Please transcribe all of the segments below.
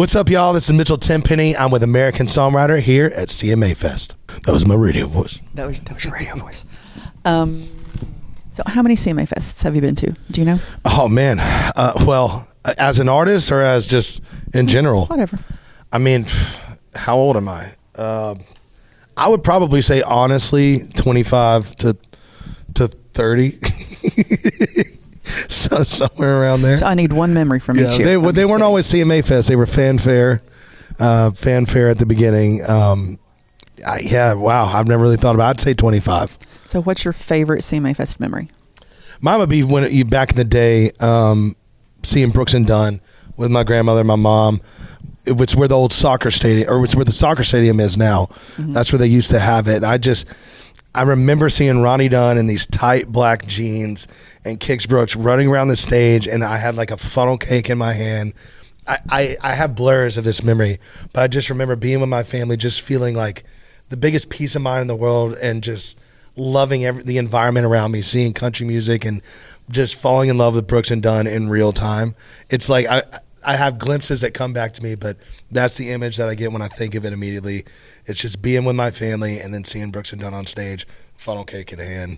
What's up, y'all? This is Mitchell Tenpenny. I'm with American Songwriter here at CMA Fest. That was my radio voice. That was your radio voice. So how many CMA Fests have you been to? Do you know? Oh, man. Well, as an artist or as just in general? Whatever. I mean, how old am I? I would probably say, honestly, 25 to 30. So somewhere around there. So I need one memory from each year. They weren't always CMA Fest. They were fanfare at the beginning. Wow. I've never really thought about it. I'd say 25. So what's your favorite CMA Fest memory? Mine would be when you back in the day, seeing Brooks and Dunn with my grandmother and my mom. It's where the old soccer stadium, or it's where the soccer stadium is now. Mm-hmm. That's where they used to have it. I remember seeing Ronnie Dunn in these tight black jeans and Kix Brooks running around the stage, and I had like a funnel cake in my hand. I have blurs of this memory, but I just remember being with my family, just feeling like the biggest peace of mind in the world, and just loving the environment around me, seeing country music and just falling in love with Brooks and Dunn in real time. It's like I have glimpses that come back to me, but that's the image that I get when I think of it immediately. It's just being with my family and then seeing Brooks and Dunn on stage, funnel cake in hand.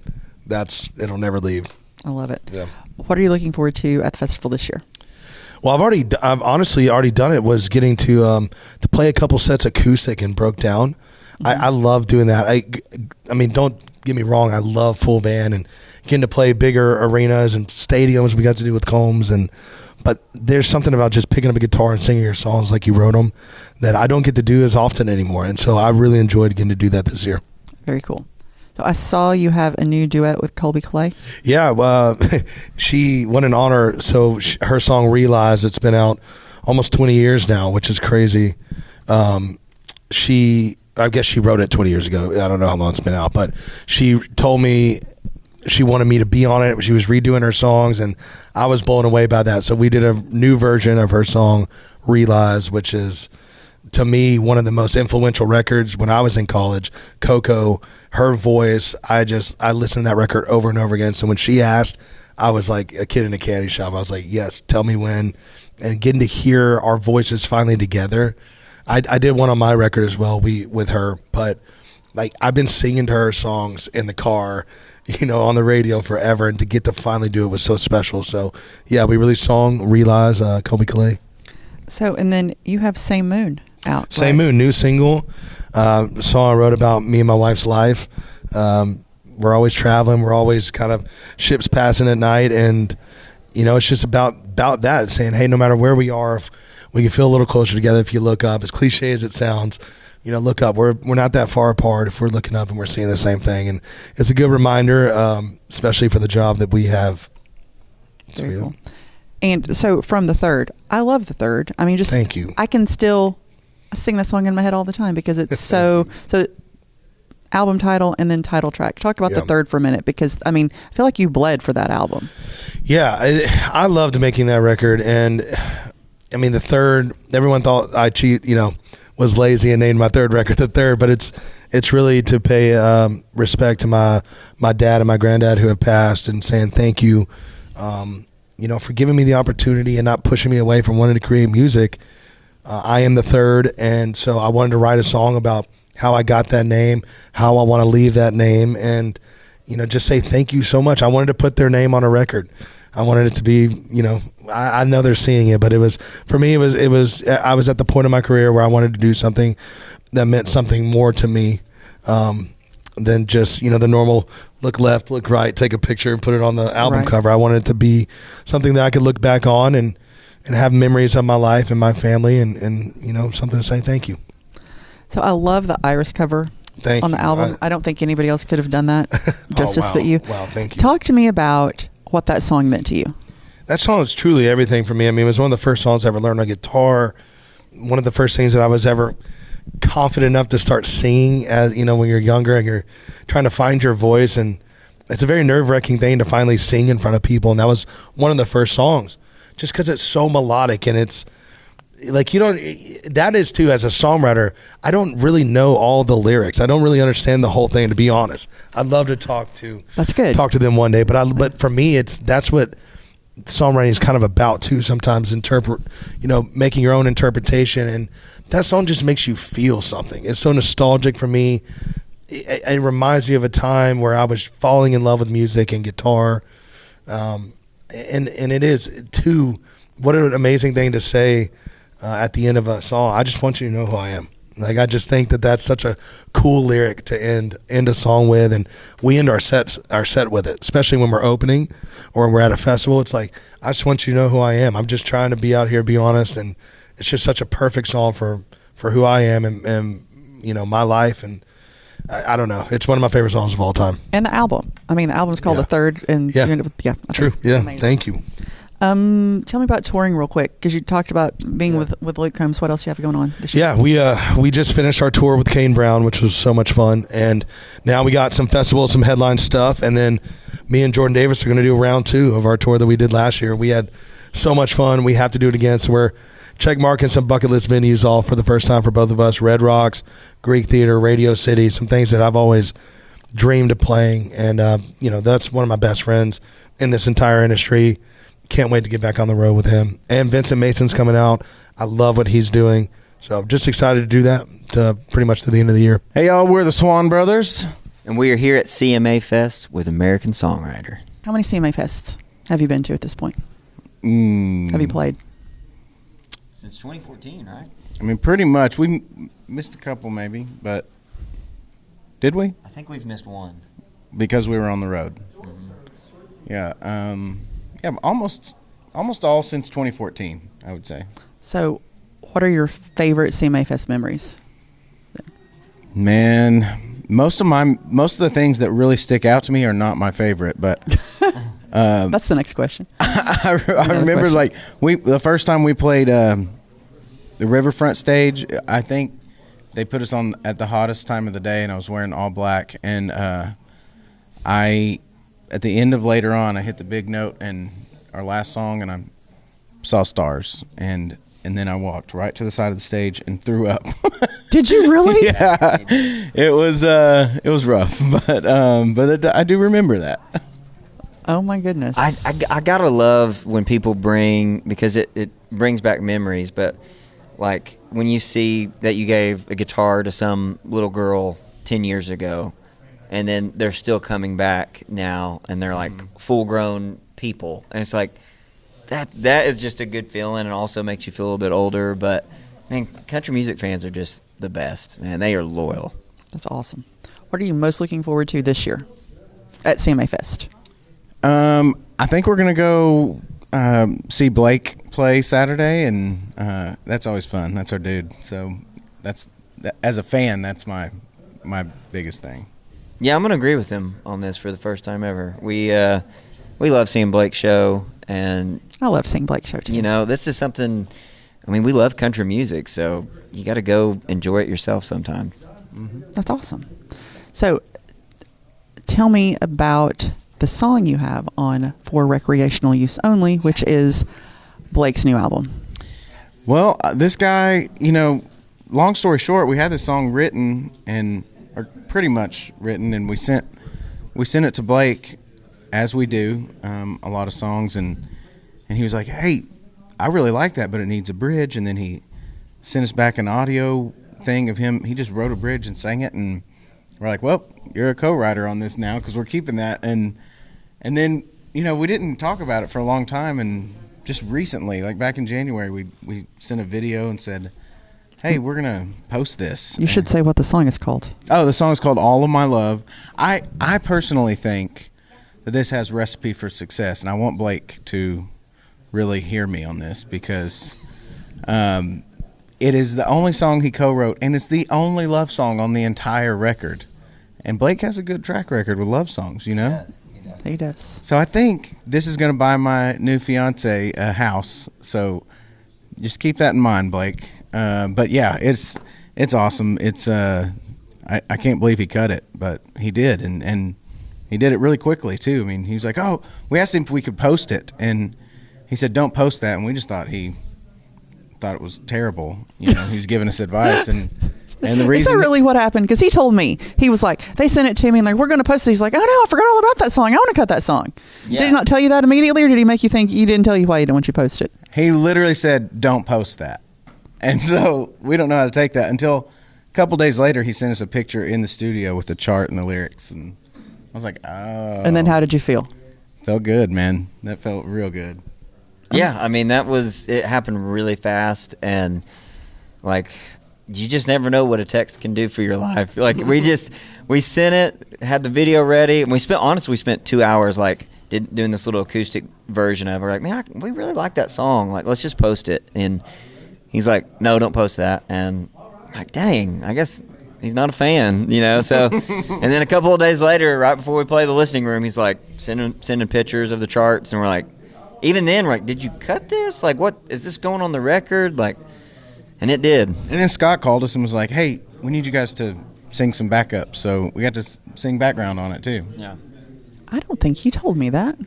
It'll never leave. I love it. Yeah. What are you looking forward to at the festival this year? Well, I've honestly already done it. Was getting to play a couple sets acoustic and broke down. Mm-hmm. I love doing that. I mean, don't get me wrong. I love full band and getting to play bigger arenas and stadiums. We got to do with Combs but there's something about just picking up a guitar and singing your songs like you wrote them that I don't get to do as often anymore. And so I really enjoyed getting to do that this year. Very cool. So I saw you have a new duet with Kolby Kooper. Yeah, what an honor. So her song Realize, it's been out almost 20 years now, which is crazy. I guess she wrote it 20 years ago. I don't know how long it's been out, but she told me she wanted me to be on it. She was redoing her songs, and I was blown away by that. So we did a new version of her song Realize, which is, to me, one of the most influential records when I was in college. Coco, her voice, I listened to that record over and over again. So when she asked, I was like a kid in a candy shop. I was like, yes, tell me when. And getting to hear our voices finally together. I did one on my record as well, with her, but like I've been singing to her songs in the car, on the radio forever, and to get to finally do it was so special. So yeah, we released song Realize, Kolby Kooper. So, and then you have Same Moon out. Same Moon, new single, song I wrote about me and my wife's life. We're always traveling. We're always kind of ships passing at night. And, it's just about that, saying, hey, no matter where we are, if we can feel a little closer together if you look up, as cliche as it sounds. Look up. We're not that far apart if we're looking up and we're seeing the same thing. And it's a good reminder, especially for the job that we have. Very cool. And so from the third, I love the third. I mean, just thank you. I can still sing that song in my head all the time because it's so album title and then title track. Talk about the third for a minute, because I feel like you bled for that album. Yeah, I loved making that record. And the third, everyone thought I was lazy and named my third record the third, but it's really to pay respect to my dad and my granddad who have passed, and saying thank you, for giving me the opportunity and not pushing me away from wanting to create music. I am the third, and so I wanted to write a song about how I got that name, how I want to leave that name, and just say thank you so much. I wanted to put their name on a record. I wanted it to be, I know they're seeing it, but for me, I was at the point of my career where I wanted to do something that meant something more to me than just, the normal look left, look right, take a picture and put it on the album cover. I wanted it to be something that I could look back on and have memories of my life and my family and something to say thank you. So I love the Iris cover on the album. I don't think anybody else could have done that justice but you. Wow, thank you. Talk to me about what that song meant to you. That song is truly everything for me. It was one of the first songs I ever learned on guitar. One of the first things that I was ever confident enough to start singing, as when you're younger and you're trying to find your voice. And it's a very nerve-wracking thing to finally sing in front of people. And that was one of the first songs, just because it's so melodic, and it's like, that is too, as a songwriter, I don't really know all the lyrics. I don't really understand the whole thing, to be honest. I'd love to talk to them one day, but for me, that's what songwriting is kind of about too. Sometimes making your own interpretation, and that song just makes you feel something. It's so nostalgic for me. It reminds me of a time where I was falling in love with music and guitar, and it is too. What an amazing thing to say at the end of a song. I just want you to know who I am. Like, I just think that that's such a cool lyric to end a song with, and we end our set with it, especially when we're opening or when we're at a festival. It's like, I just want you to know who I am. I'm just trying to be out here, be honest, and it's just such a perfect song for who I am and my life, and I don't know. It's one of my favorite songs of all time. And the album. I mean, the album's called The Third, and true. Yeah, thank you. Tell me about touring real quick, because you talked about being with Luke Combs. What else do you have going on this year? Yeah, we just finished our tour with Kane Brown, which was so much fun, and now we got some festivals, some headline stuff, and then me and Jordan Davis are going to do round 2 of our tour that we did last year. We had so much fun. We have to do it again, so we're check marking some bucket list venues off for the first time for both of us. Red Rocks, Greek Theater, Radio City, some things that I've always dreamed of playing, and that's one of my best friends in this entire industry. Can't wait to get back on the road with him. And Vincent Mason's coming out. I love what he's doing. So just excited to do that pretty much to the end of the year. Hey, y'all, we're the Swon Brothers. And we are here at CMA Fest with American Songwriter. How many CMA Fests have you been to at this point? Have you played? Since 2014, right? I mean, pretty much. We missed a couple maybe, but did we? I think we've missed one. Because we were on the road. Mm-hmm. Yeah. Almost all since 2014, I would say. So, what are your favorite CMA Fest memories? Man, most of the things that really stick out to me are not my favorite, but that's the next question. I remember the first time we played the Riverfront stage. I think they put us on at the hottest time of the day, and I was wearing all black, and at the end of Later On, I hit the big note in our last song, and I saw stars, and then I walked right to the side of the stage and threw up. Did you really? Yeah, it was rough, but I do remember that. Oh my goodness! I gotta love when people because it brings back memories, but like when you see that you gave a guitar to some little girl 10 years ago, and then they're still coming back now, and they're like full-grown people, and it's like that is just a good feeling, and also makes you feel a little bit older. But man, country music fans are just the best, man. They are loyal. That's awesome. What are you most looking forward to this year at CMA Fest? I think we're gonna go see Blake play Saturday, and that's always fun. That's our dude. So as a fan, that's my biggest thing. Yeah, I'm going to agree with him on this for the first time ever. We love seeing Blake's show, and I love seeing Blake's show too. This is something. I mean, we love country music, so you got to go enjoy it yourself sometime. Mm-hmm. That's awesome. So, tell me about the song you have on For Recreational Use Only, which is Blake's new album. Well, this guy, long story short, we had this song written or pretty much written, and we sent it to Blake, as we do a lot of songs, and he was like, "Hey, I really like that, but it needs a bridge." And then he sent us back an audio thing of him. He just wrote a bridge and sang it, and we're like, "Well, you're a co-writer on this now, because we're keeping that." And then we didn't talk about it for a long time, and just recently, like back in January, we sent a video and said, "Hey, we're going to post this." You should say what the song is called. Oh, the song is called All of My Love. I personally think that this has recipe for success, and I want Blake to really hear me on this, because it is the only song he co-wrote, and it's the only love song on the entire record. And Blake has a good track record with love songs, Yes, he does. So I think this is going to buy my new fiance a house. So just keep that in mind, Blake. But yeah, it's awesome. It's I can't believe he cut it, but he did, and he did it really quickly too. I mean, he was like, "Oh," we asked him if we could post it, and he said, "Don't post that," and we just thought he thought it was terrible. He was giving us advice, and And the Is reason that really what happened? Because he told me, he was like, they sent it to me and like, we're going to post it. He's like, oh no, I forgot all about that song. I want to cut that song. Yeah. Did he not tell you that immediately, or did he make you think he didn't tell you why he didn't want you to post it? he literally said, "Don't post that," and so we don't know how to take that until a couple days later. He sent us a picture in the studio with the chart and the lyrics, and I was like, "Oh." And then how did you feel? Felt good, man. That felt real good. Yeah, I mean, it happened really fast, and like, you just never know what a text can do for your life. Like, we sent it, had the video ready, and we spent 2 hours like doing this little acoustic version of it. We're like, man, we really like that song. Like, let's just post it. And he's like, no, don't post that. And I'm like, dang, I guess he's not a fan, you know. So, and then a couple of days later, right before we play the listening room, he's like sending pictures of the charts, and we're like, even then, we're like, did you cut this? Like, what is this going on the record? Like, and it did. And then Scott called us and was like, "Hey, we need you guys to sing some backup." So we got to sing background on it too. Yeah. I don't think he told me that.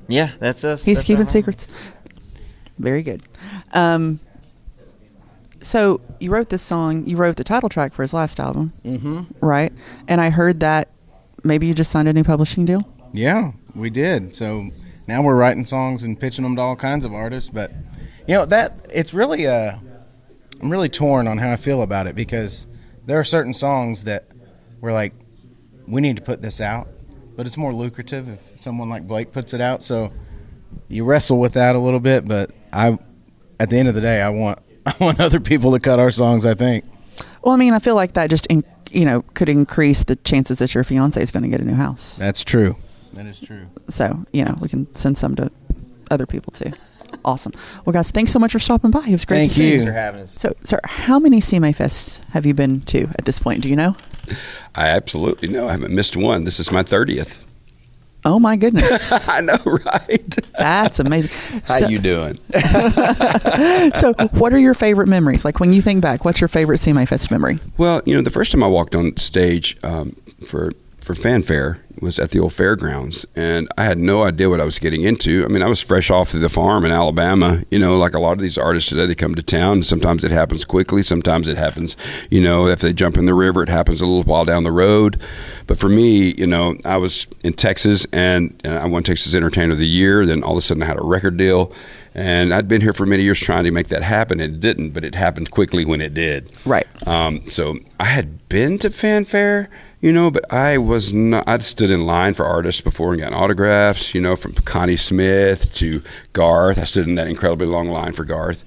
Yeah, that's us. He's That's keeping our- secrets. Very good. So you wrote this song, you wrote the title track for his last album, right? And I heard that maybe you just signed a new publishing deal? Yeah, we did. So now we're writing songs and pitching them to all kinds of artists. But you know that it's really I'm really torn on how I feel about it, because there are certain songs that we're like, we need to put this out, but it's more lucrative if someone like Blake puts it out. So you wrestle with that a little bit. But at the end of the day, I want other people to cut our songs, I think. Well, I mean, I feel like that just could increase the chances that your fiance is going to get a new house. That's true. That is true. So, we can send some to other people too. Awesome. Well, guys, thanks so much for stopping by. It was great Thank to see you. you. Thanks for having us. So, sir, how many CMA Fests have you been to at this point? Do you know? I absolutely know. I haven't missed one. This is my 30th. Oh, my goodness. I know, right? That's amazing. How you doing? So what are your favorite memories? Like, when you think back, what's your favorite CMA Fest memory? Well, the first time I walked on stage for fanfare was at the old fairgrounds, and I had no idea what I was getting into. I mean, I was fresh off the farm in Alabama. Like a lot of these artists today, they come to town, and sometimes it happens quickly. Sometimes it happens, if they jump in the river, it happens a little while down the road. But for me, I was in Texas, and I won Texas Entertainer of the Year. Then all of a sudden I had a record deal, and I'd been here for many years trying to make that happen. It didn't, but it happened quickly when it did. Right. So I had been to fanfare, but I was not. I'd stood in line for artists before and gotten autographs, from Connie Smith to Garth. I stood in that incredibly long line for Garth.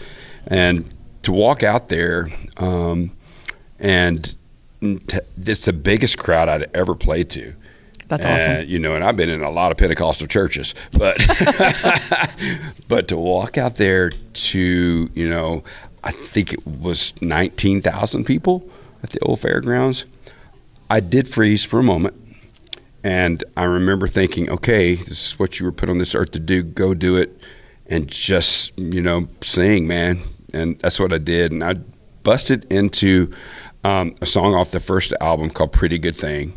And to walk out there, and it's the biggest crowd I'd ever played to. That's awesome. And I've been in a lot of Pentecostal churches, but but to walk out there to, I think it was 19,000 people at the old fairgrounds. I did freeze for a moment, and I remember thinking, okay, this is what you were put on this earth to do. Go do it, and just, sing, man. And that's what I did. And I busted into a song off the first album called Pretty Good Thing.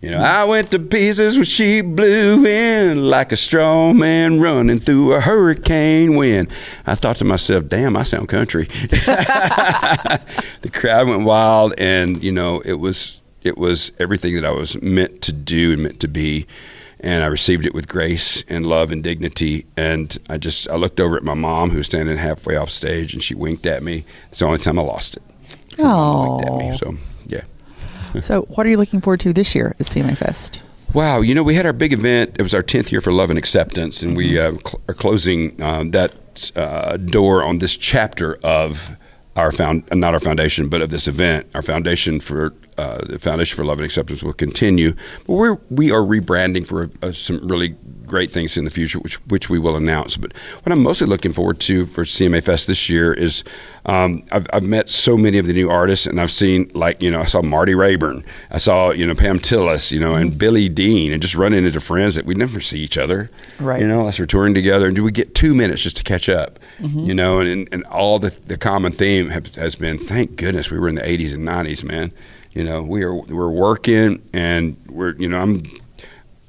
I went to pieces when she blew in like a straw man running through a hurricane wind. I thought to myself, damn, I sound country. The crowd went wild, and, it was everything that I was meant to do and meant to be. And I received it with grace and love and dignity. And I looked over at my mom, who was standing halfway off stage, and she winked at me. It's the only time I lost it. Oh. Winked at me, so, yeah. So what are you looking forward to this year at CMA Fest? Wow, we had our big event. It was our 10th year for Love and Acceptance, and we are closing that door on this chapter of our not our foundation, but of this event. Our foundation for the Foundation for Love and Acceptance will continue, but we are rebranding for some really great things in the future, which we will announce. But what I'm mostly looking forward to for CMA Fest this year is I've met so many of the new artists, and I've seen, I saw Marty Rayburn, I saw Pam Tillis, and Billy Dean, and just running into friends that we never see each other, right? As we're touring together, and do we get 2 minutes just to catch up, and all the common theme has been, thank goodness we were in the 80s and 90s, man. We're working, and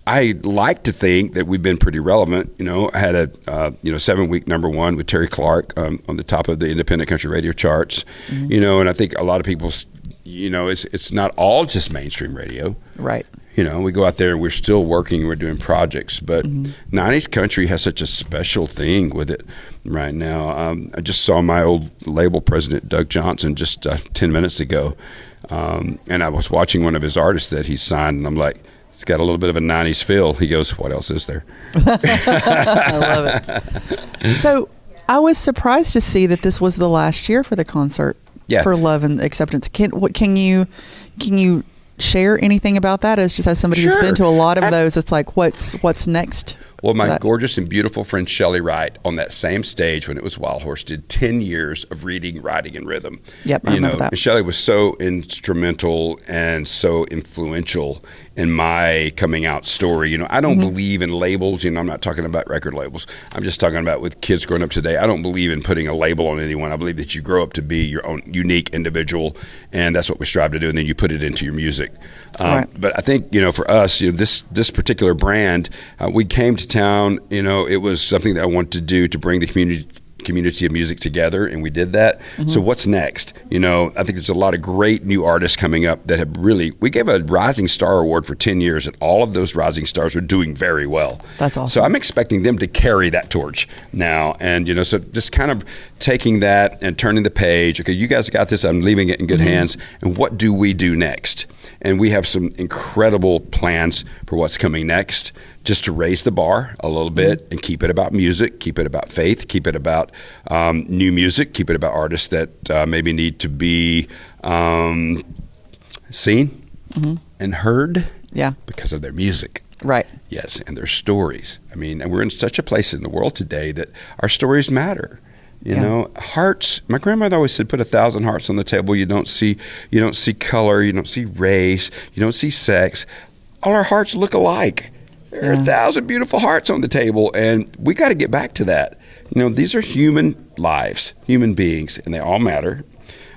I like to think that we've been pretty relevant. I had a 7-week #1 with Terry Clark on the top of the independent country radio charts. And I think a lot of people it's not all just mainstream radio. Right. We go out there and we're still working, we're doing projects, but 90s country has such a special thing with it right now. I just saw my old label president, Doug Johnson, just 10 minutes ago, and I was watching one of his artists that he signed, and I'm like, it's got a little bit of a 90s feel. He goes, what else is there? I love it. So I was surprised to see that this was the last year for the concert for Love and Acceptance. Can you share anything about that? As somebody who's been to a lot of those, it's like, what's next? Well, my gorgeous and beautiful friend Shelley Wright, on that same stage when it was Wild Horse, did 10 years of reading, writing, and rhythm. Yep, I remember that. Shelley was so instrumental and so influential in my coming out story. I don't believe in labels. I'm not talking about record labels. I'm just talking about with kids growing up today. I don't believe in putting a label on anyone. I believe that you grow up to be your own unique individual, and that's what we strive to do, and then you put it into your music. Right. But I think, for us, this particular brand, we came to town, it was something that I wanted to do to bring the community of music together, and we did that. So what's next? I think there's a lot of great new artists coming up that have we gave a Rising Star Award for 10 years, and all of those Rising Stars are doing very well. That's awesome. So I'm expecting them to carry that torch now, and so just kind of taking that and turning the page. Okay, you guys got this, I'm leaving it in good hands, and what do we do next? And we have some incredible plans for what's coming next, just to raise the bar a little bit and keep it about music, keep it about faith, keep it about new music, keep it about artists that maybe need to be seen and heard because of their music. Right. Yes, and their stories. And we're in such a place in the world today that our stories matter. Hearts. My grandmother always said, put 1,000 hearts on the table. You don't see color. You don't see race. You don't see sex. All our hearts look alike. There are 1,000 beautiful hearts on the table, and we got to get back to that. These are human lives, human beings, and they all matter.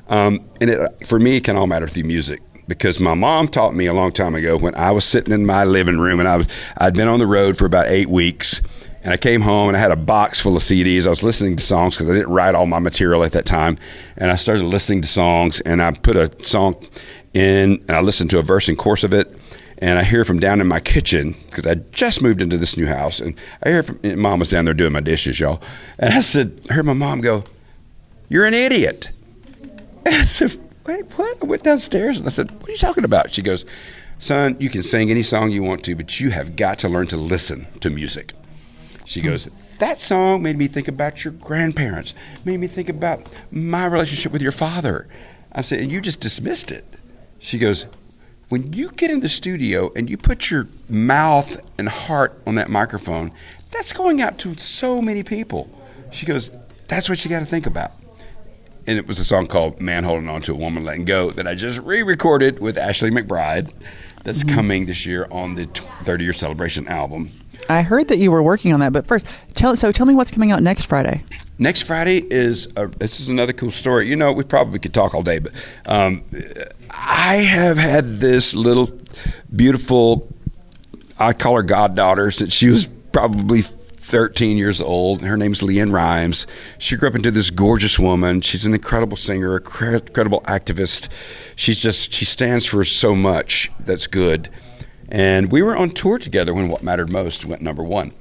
For me, it can all matter through music. Because my mom taught me a long time ago when I was sitting in my living room, and I'd been on the road for about 8 weeks. And I came home and I had a box full of CDs. I was listening to songs because I didn't write all my material at that time. And I started listening to songs, and I put a song in and I listened to a verse and chorus of it. And I hear from down in my kitchen, because I just moved into this new house. And I hear from Mom was down there doing my dishes, y'all. And I heard my mom go, "You're an idiot." And I said, "Wait, what?" I went downstairs and I said, "What are you talking about?" She goes, "Son, you can sing any song you want to, but you have got to learn to listen to music." She goes, "That song made me think about your grandparents, made me think about my relationship with your father." I said, "And you just dismissed it." She goes, "When you get in the studio and you put your mouth and heart on that microphone, that's going out to so many people." She goes, "That's what you got to think about." And it was a song called "Man Holding On to a Woman Letting Go" that I just re-recorded with Ashley McBride that's coming this year on the 30-year celebration album. I heard that you were working on that, but first, tell me what's coming out next Friday. Next Friday this is another cool story. We probably could talk all day, but I have had this little beautiful, I call her goddaughter, since she was probably 13 years old. Her name's Leanne Rhymes. She grew up into this gorgeous woman. She's an incredible singer, incredible activist. She stands for so much that's good. And we were on tour together when What Mattered Most went number one.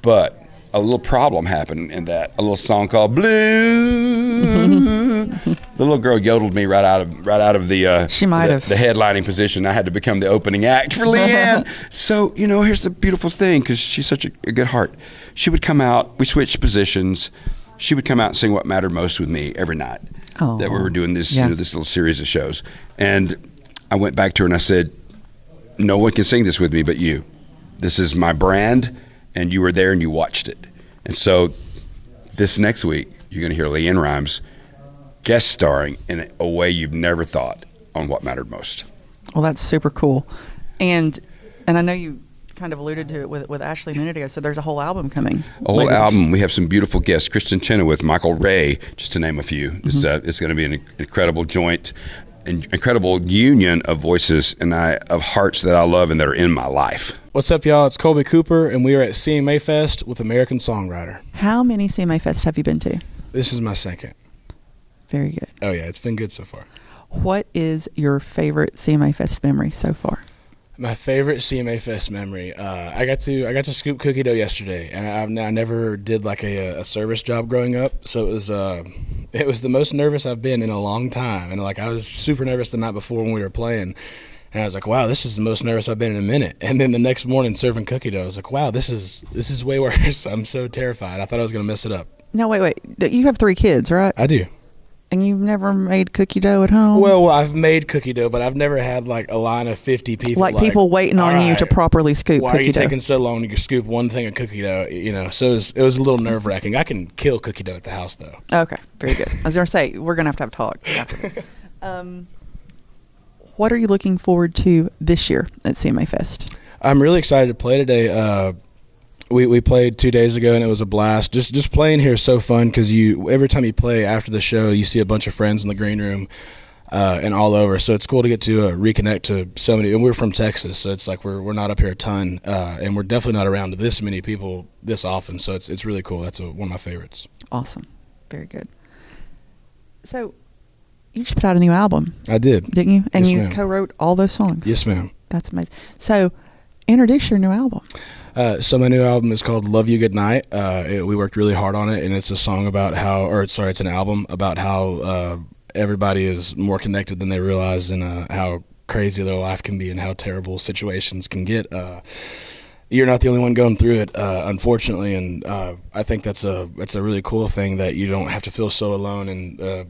But a little problem happened in that. A little song called Blue. The little girl yodeled me right out of the she might have the headlining position. I had to become the opening act for Leanne. So here's the beautiful thing, because she's such a good heart. She would come out. We switched positions. She would come out and sing What Mattered Most with me every night. Oh, that we were doing this this little series of shows. And I went back to her and I said, "No one can sing this with me but you. This is my brand, and you were there and you watched it." And so this next week, you're going to hear Leanne Rhymes guest starring in a way you've never thought on What Mattered Most. Well, that's super cool. And I know you kind of alluded to it with Ashley a minute ago, so there's a whole album coming. A whole album. We have some beautiful guests. Kristen Chenoweth, Michael Ray, just to name a few. It's going to be an incredible joint, incredible union of voices and of hearts that I love and that are in my life. What's up, y'all? It's Kolby Kooper, and we are at CMA Fest with American Songwriter. How many CMA Fest have you been to? This is my second. Very good. Oh, yeah, it's been good so far. What is your favorite CMA Fest memory so far? My favorite CMA Fest memory. I got to scoop cookie dough yesterday, and I never did like a service job growing up, so it was the most nervous I've been in a long time, and like I was super nervous the night before when we were playing, and I was like, wow, this is the most nervous I've been in a minute. And then the next morning serving cookie dough, I was like, wow, this is way worse. I'm so terrified. I thought I was gonna mess it up. No, wait. You have 3 kids, right? I do. And you've never made cookie dough at home? Well, I've made cookie dough, but I've never had like a line of 50 people. Like people waiting on you to properly scoop why cookie dough. Why are you taking so long to scoop one thing of cookie dough? You know, so it was a little nerve-wracking. I can kill cookie dough at the house, though. Okay, very good. I was going to say, we're going to have a talk after this. What are you looking forward to this year at CMA Fest? I'm really excited to play today. We played 2 days ago, and it was a blast. Just playing here is so fun because every time you play after the show, you see a bunch of friends in the green room and all over. So it's cool to get to reconnect to so many. And we're from Texas, so it's like we're not up here a ton, and we're definitely not around this many people this often. So it's really cool. That's one of my favorites. Awesome, very good. So you just put out a new album. I did, didn't you? And yes, you ma'am. co-wrote all those songs. Yes, ma'am. That's amazing. So introduce your new album. So my new album is called Love You Goodnight. We worked really hard on it, and it's a song about it's an album about how everybody is more connected than they realize, and how crazy their life can be and how terrible situations can get. You're not the only one going through it, unfortunately, and I think that's a really cool thing, that you don't have to feel so alone and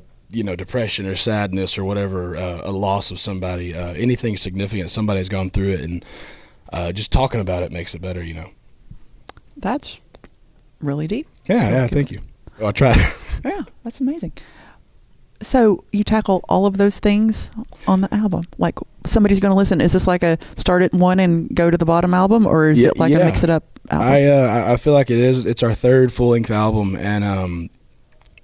depression or sadness or whatever, a loss of somebody, anything significant. Somebody's gone through it, and just talking about it makes it better, That's really deep. Yeah, thank you. I'll try. Yeah, that's amazing. So you tackle all of those things on the album? Like somebody's going to listen. Is this like a start at one and go to the bottom album, or is it like a mix it up album? I feel like it is. It's our 3rd full-length album, and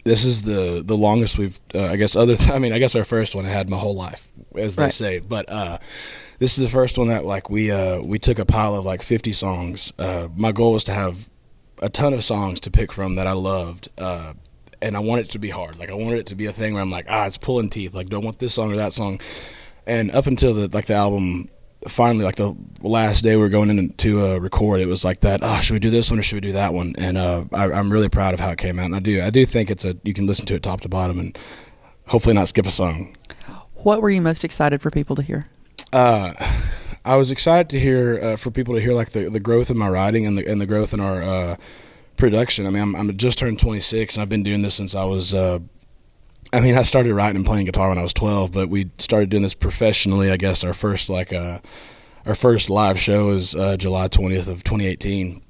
this is the longest we've, I guess our first one I had my whole life, as they say, but this is the first one that like we took a pile of like 50 songs. My goal was to have a ton of songs to pick from that I loved, and I want it to be hard. Like I wanted it to be a thing where I'm like, it's pulling teeth. Like, don't want this song or that song. And up until the album, finally, like the last day we were going in to record, it was like that. Should we do this one or should we do that one? And I'm really proud of how it came out. And I do think you can listen to it top to bottom and hopefully not skip a song. What were you most excited for people to hear? I was excited to hear for people to hear like the growth in my writing and the growth in our production. I mean, I'm just turned 26, and I've been doing this since I was. I started writing and playing guitar when I was 12, but we started doing this professionally. I guess our first live show was July 20th of 2018,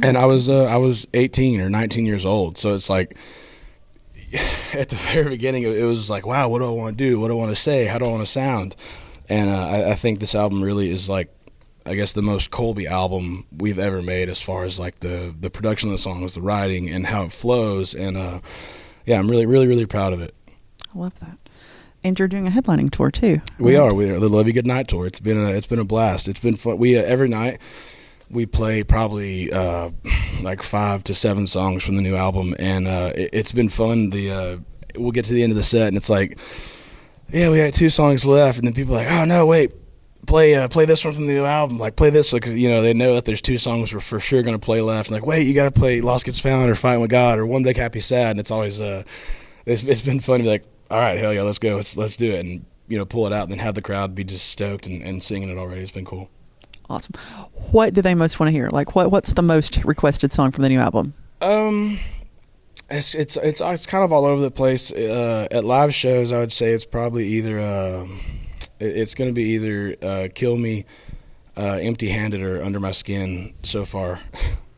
and I was 18 or 19 years old. So it's like at the very beginning, it was like, wow, what do I want to do? What do I want to say? How do I want to sound? And I think this album really is like, I guess, the most Kolby album we've ever made, as far as like the production of the songs, the writing, and how it flows. And I'm really, really, really proud of it. I love that. And you're doing a headlining tour too. We are the Love You Goodnight tour. It's been a blast. It's been fun. We every night we play probably like 5 to 7 songs from the new album, and it's been fun. We'll get to the end of the set, and it's like, yeah, we had 2 songs left, and then people are like, oh no, wait, play this one from the new album, like play this, because they know that there's 2 songs we're for sure going to play left, and like, wait, you got to play Lost Gets Found or Fighting with God or One Big Happy Sad, and it's always it's been fun to be like, all right, hell yeah, let's go, let's do it, and pull it out, and then have the crowd be just stoked and singing it already. It's been cool. Awesome. What do they most want to hear? Like, what's the most requested song from the new album? It's kind of all over the place. At live shows, I would say it's probably either it's going to be either Kill Me, Empty-Handed, or Under My Skin so far.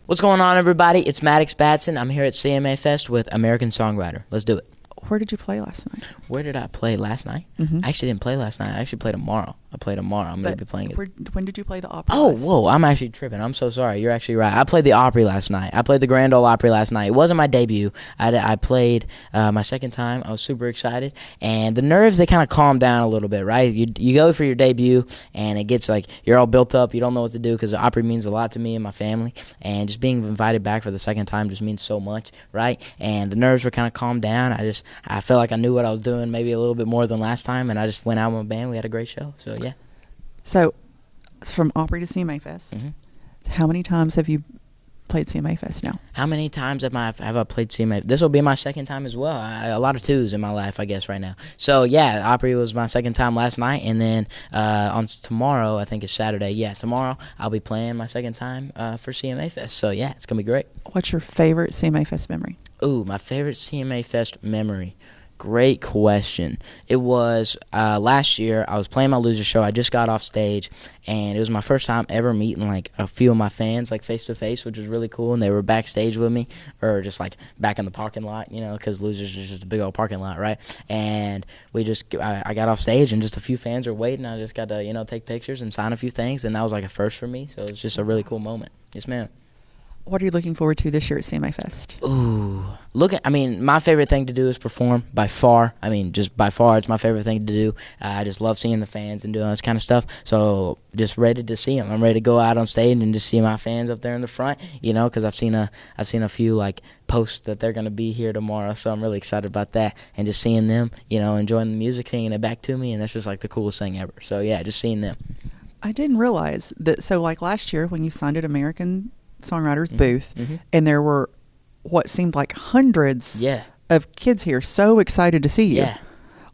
What's going on, everybody? It's Maddox Batson. I'm here at CMA Fest with American Songwriter. Let's do it. Where did you play last night? Where did I play last night? Mm-hmm. I actually didn't play last night. I actually play tomorrow. I play tomorrow. I'm going to be playing it. When did you play the Opry? Oh, whoa, I'm actually tripping. I'm so sorry. You're actually right. I played the Opry last night. I played the Grand Ole Opry last night. It wasn't my debut. I played my second time. I was super excited. And the nerves, they kind of calm down a little bit, right? You go for your debut, and it gets like you're all built up. You don't know what to do because the Opry means a lot to me and my family. And just being invited back for the second time just means so much, right? And the nerves were kind of calmed down. I felt like I knew what I was doing maybe a little bit more than last time, and I just went out with my band. We had a great show. So, yeah. So, from Opry to CMA Fest, how many times have you played CMA Fest now? How many times have I played CMA? This will be my second time as well. A lot of twos in my life, I guess, right now. So, yeah, Opry was my second time last night, and then on tomorrow, I think it's Saturday. Yeah, tomorrow I'll be playing my second time for CMA Fest. So, yeah, it's going to be great. What's your favorite CMA Fest memory? Ooh, my favorite CMA Fest memory. Great question. It was last year. I was playing my loser show. I just got off stage, and it was my first time ever meeting like a few of my fans like face to face, which was really cool. And they were backstage with me, or just like back in the parking lot, you know, because Losers is just a big old parking lot, right? And I got off stage, and just a few fans were waiting. I just got to take pictures and sign a few things, and that was like a first for me. So it was just a really cool moment. Yes, ma'am. What are you looking forward to this year at CMA Fest? Ooh, my favorite thing to do is perform by far. Just by far, it's my favorite thing to do. I just love seeing the fans and doing this kind of stuff. So just ready to see them. I'm ready to go out on stage and just see my fans up there in the front, because I've seen a few like posts that they're going to be here tomorrow. So I'm really excited about that, and just seeing them, enjoying the music, singing it back to me, and that's just like the coolest thing ever. So yeah, just seeing them. I didn't realize that. So like last year when you signed at American Songwriter's booth, and there were what seemed like hundreds of kids here so excited to see you. Yeah.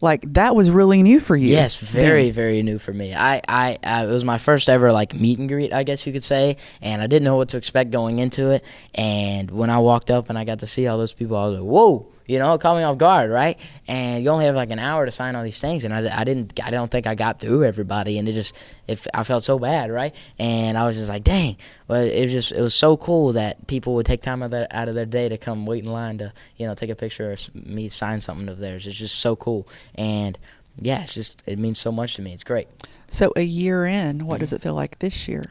Like that was really new for you. Yes, very, very new for me. It was my first ever like meet and greet, I guess you could say, and I didn't know what to expect going into it. And when I walked up and I got to see all those people, I was like, whoa. It caught me off guard, right? And you only have like an hour to sign all these things, and I don't think I got through everybody, and I felt so bad, right? And I was just like, dang. Well, it was so cool that people would take time out of their day to come wait in line to, take a picture or me sign something of theirs. It's just so cool, and yeah, it means so much to me. It's great. So a year in, what does it feel like this year?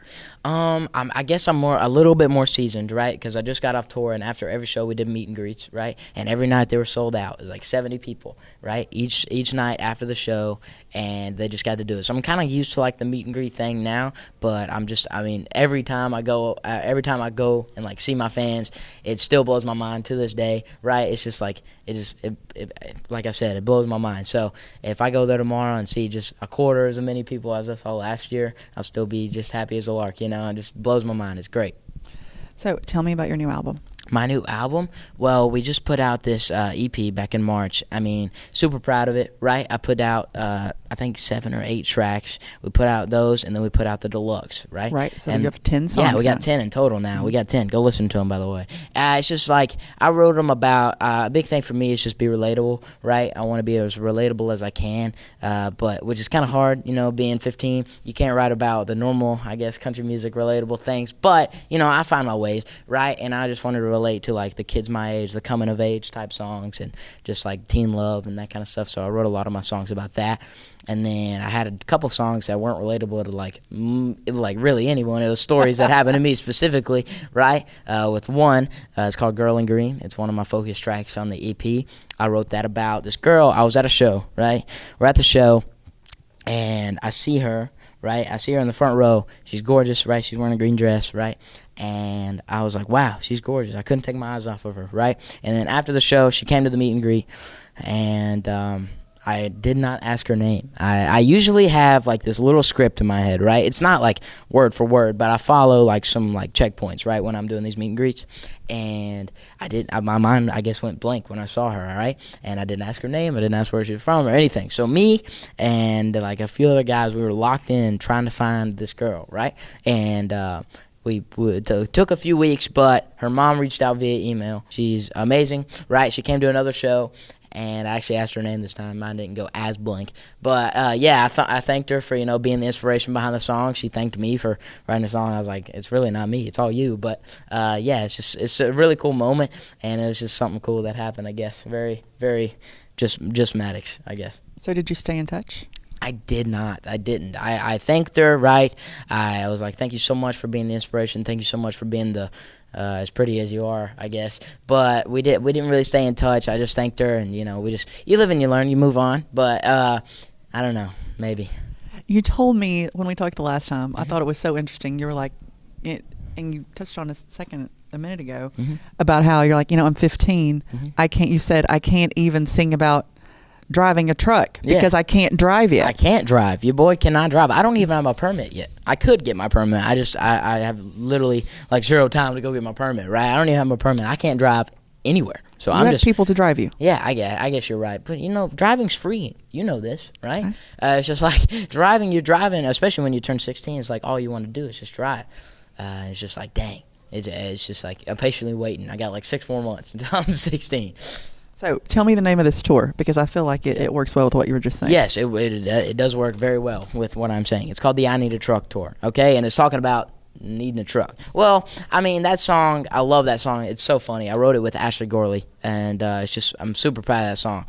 I guess I'm a little bit more seasoned, right? Because I just got off tour, and after every show we did meet and greets, right? And every night they were sold out. It was like 70 people, right? Each night after the show, and they just got to do it. So I'm kind of used to like the meet and greet thing now, but every time I go and like see my fans, it still blows my mind to this day, right? It's just like like I said, it blows my mind. So if I go there tomorrow and see just a quarter as many people as I saw last year, I'll still be just happy as a lark, It just blows my mind. It's great. So tell me about your new album. My new album? Well, we just put out this EP back in March. Super proud of it, right? I put out, I think 7 or 8 tracks. We put out those, and then we put out the deluxe, right? Right. So you have 10 songs. Yeah, we got 10 in total now. We got 10. Go listen to them, by the way. It's just like I wrote them about, a big thing for me is just be relatable, right? I want to be as relatable as I can, but which is kind of hard, being 15. You can't write about the normal, I guess, country music relatable things, but, I find my ways, right? And I just wanted to relate to like the kids my age, the coming of age type songs, and just like teen love and that kind of stuff. So I wrote a lot of my songs about that. And then I had a couple songs that weren't relatable to like really anyone. It was stories that happened to me specifically, right? With one, it's called Girl in Green. It's one of my focus tracks on the EP. I wrote that about this girl. I was at a show, right? We're at the show, and I see her, right? I see her in the front row. She's gorgeous, right? She's wearing a green dress, right? And I was like, wow, she's gorgeous. I couldn't take my eyes off of her, right? And then after the show, she came to the meet and greet, and I did not ask her name. I usually have like this little script in my head, right? It's not like word for word, but I follow like some like checkpoints, right, when I'm doing these meet and greets. And my mind, I guess, went blank when I saw her, all right? And I didn't ask her name. I didn't ask where she was from or anything. So me and like a few other guys, we were locked in trying to find this girl, right? And we took a few weeks, but her mom reached out via email. She's amazing, right? She came to another show, and I actually asked her name this time. Mine didn't go as blank. But, I thanked her for, being the inspiration behind the song. She thanked me for writing the song. I was like, it's really not me. It's all you. But, it's a really cool moment, and it was just something cool that happened, I guess. Very, very just Maddox, I guess. So did you stay in touch? I did not. I didn't. I thanked her, right? I was like, thank you so much for being the inspiration. Thank you so much for being the as pretty as you are, I guess. But we didn't really stay in touch. I just thanked her, and, you know, you live and you learn, you move on. But I don't know, maybe. You told me when we talked the last time, I thought it was so interesting. You were like, and you touched on a minute ago, about how you're like, you know, I'm 15. You said I can't even sing about driving a truck because I can't drive yet. I can't drive. Your boy cannot drive. I don't even have my permit yet. I could get my permit. I have literally like zero time to go get my permit, right? I don't even have my permit. I can't drive anywhere. So I'm just people to drive you. Yeah, I guess you're right. But, you know, driving's free. You know this, right? Okay. It's just like you're driving, especially when you turn 16. It's like all you want to do is just drive. It's just like, dang. It's just like I'm patiently waiting. I got like 6 more months until I'm 16. So tell me the name of this tour, because I feel like it works well with what you were just saying. Yes, it does work very well with what I'm saying. It's called the I Need a Truck Tour, okay? And it's talking about needing a truck. Well, I mean, that song, I love that song. It's so funny. I wrote it with Ashley Gorley, and I'm super proud of that song.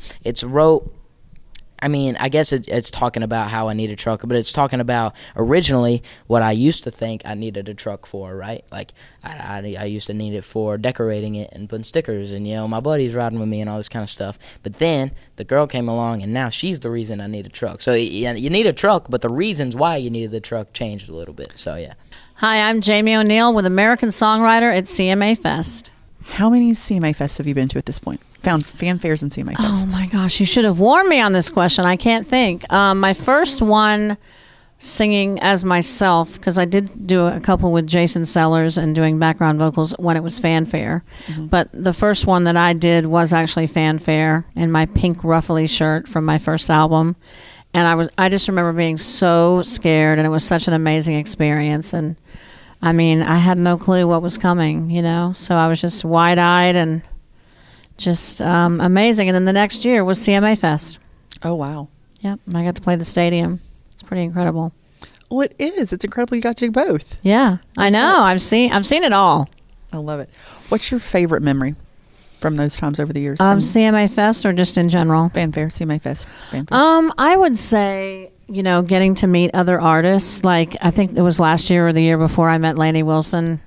I guess it's talking about how I need a truck, but it's talking about originally what I used to think I needed a truck for, right? Like, I used to need it for decorating it and putting stickers and, you know, my buddies riding with me and all this kind of stuff. But then the girl came along, and now she's the reason I need a truck. So you need a truck, but the reasons why you needed the truck changed a little bit. So, yeah. Hi, I'm Jamie O'Neill with American Songwriter at CMA Fest. How many CMA Fests have you been to at this point? Found fanfares and CMA Fests. Oh my gosh, you should have warned me on this question. I can't think. My first one singing as myself, because I did do a couple with Jason Sellers and doing background vocals when it was fanfare. But the first one that I did was actually fanfare in my pink ruffly shirt from my first album. And I just remember being so scared, and it was such an amazing experience. And I mean, I had no clue what was coming, you know, so I was just wide-eyed and just amazing. And then the next year was CMA Fest. Oh, wow. Yep, and I got to play the stadium. It's pretty incredible. Well, it is. It's incredible you got to do both. Yeah, I know. I've seen it all. I love it. What's your favorite memory from those times over the years? CMA Fest or just in general? Fanfare, CMA Fest. Fanfare. I would say, you know, getting to meet other artists. Like, I think it was last year or the year before I met Lainey Wilson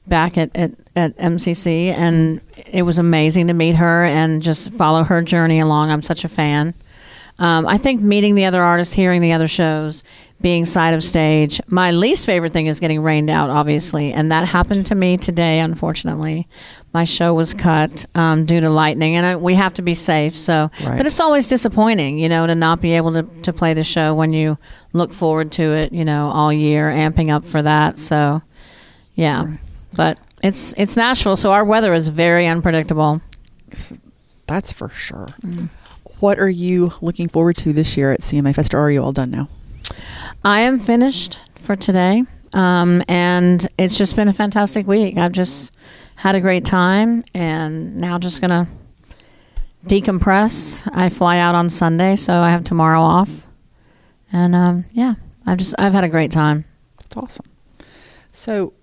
back at MCC, and it was amazing to meet her and just follow her journey along. I'm such a fan. I think meeting the other artists, hearing the other shows, being side of stage. My least favorite thing is getting rained out, obviously, and that happened to me today, unfortunately. My show was cut due to lightning, and we have to be safe. So, right. But it's always disappointing, you know, to not be able to play the show when you look forward to it, you know, all year, amping up for that. So, yeah. Right. But it's Nashville, so our weather is very unpredictable. That's for sure. What are you looking forward to this year at CMA Fest, or are you all done now? I am finished for today, and it's just been a fantastic week. I've just had a great time, and now just going to decompress. I fly out on Sunday, so I have tomorrow off. And, I've had a great time. That's awesome. So,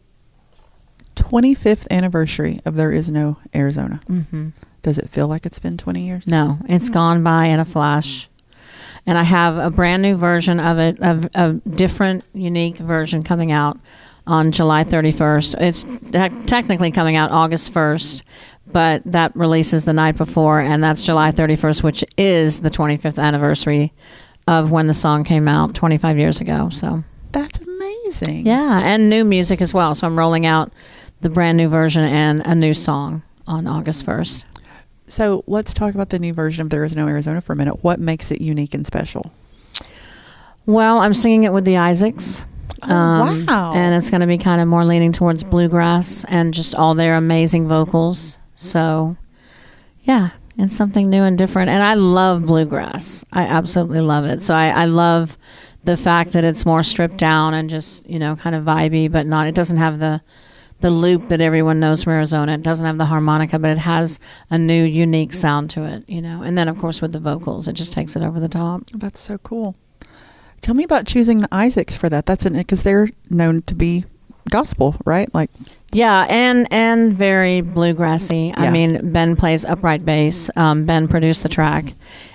25th anniversary of There Is No Arizona. Mm-hmm. Does it feel like it's been 20 years? No, it's gone by in a flash. And I have a brand new version of it, a different, unique version coming out on July 31st. It's technically coming out August 1st, but that releases the night before, and that's July 31st, which is the 25th anniversary of when the song came out 25 years ago. So that's amazing. Yeah, and new music as well. So I'm rolling out the brand new version and a new song on August 1st. So let's talk about the new version of There Is No Arizona for a minute. What makes it unique and special? Well, I'm singing it with the Isaacs. Wow. And it's going to be kind of more leaning towards bluegrass and just all their amazing vocals. So, yeah, it's something new and different. And I love bluegrass. I absolutely love it. So I love the fact that it's more stripped down and just, you know, kind of vibey, but it doesn't have the loop that everyone knows from Arizona. It doesn't have the harmonica, but it has a new, unique sound to it, you know. And then, of course, with the vocals, it just takes it over the top. That's so cool. Tell me about choosing the Isaacs for that. That's because they're known to be gospel, right? Like, yeah, and very bluegrassy. Yeah. I mean, Ben plays upright bass. Ben produced the track,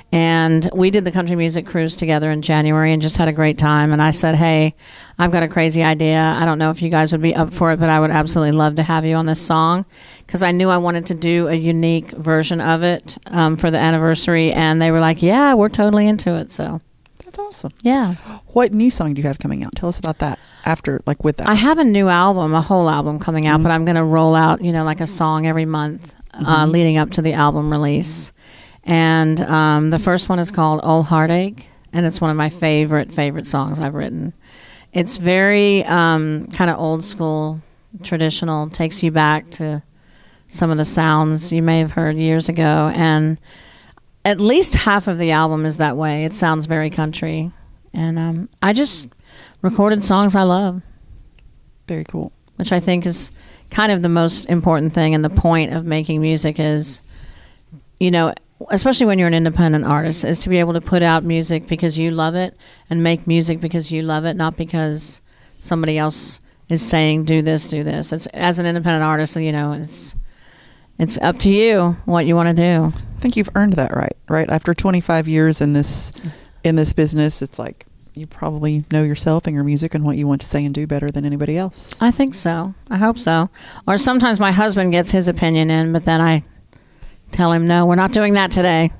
And we did the country music cruise together in January and just had a great time. And I said, hey, I've got a crazy idea. I don't know if you guys would be up for it, but I would absolutely love to have you on this song, because I knew I wanted to do a unique version of it for the anniversary. And they were like, yeah, we're totally into it. So that's awesome. Yeah. What new song do you have coming out? Tell us about that after, like with that. I have a new album, a whole album coming out, but I'm going to roll out, like a song every month leading up to the album release. And the first one is called Old Heartache, and it's one of my favorite songs I've written. It's very kind of old school, traditional, takes you back to some of the sounds you may have heard years ago. And at least half of the album is that way. It sounds very country. And I just recorded songs I love. Very cool. Which I think is kind of the most important thing, and the point of making music is, especially when you're an independent artist, is to be able to put out music because you love it and make music because you love it, not because somebody else is saying do this. It's, as an independent artist, it's up to you what you want to do. I think you've earned that right? After 25 years in this business, it's like you probably know yourself and your music and what you want to say and do better than anybody else. I think so. I hope so. Or sometimes my husband gets his opinion in, but then I tell him, no, we're not doing that today.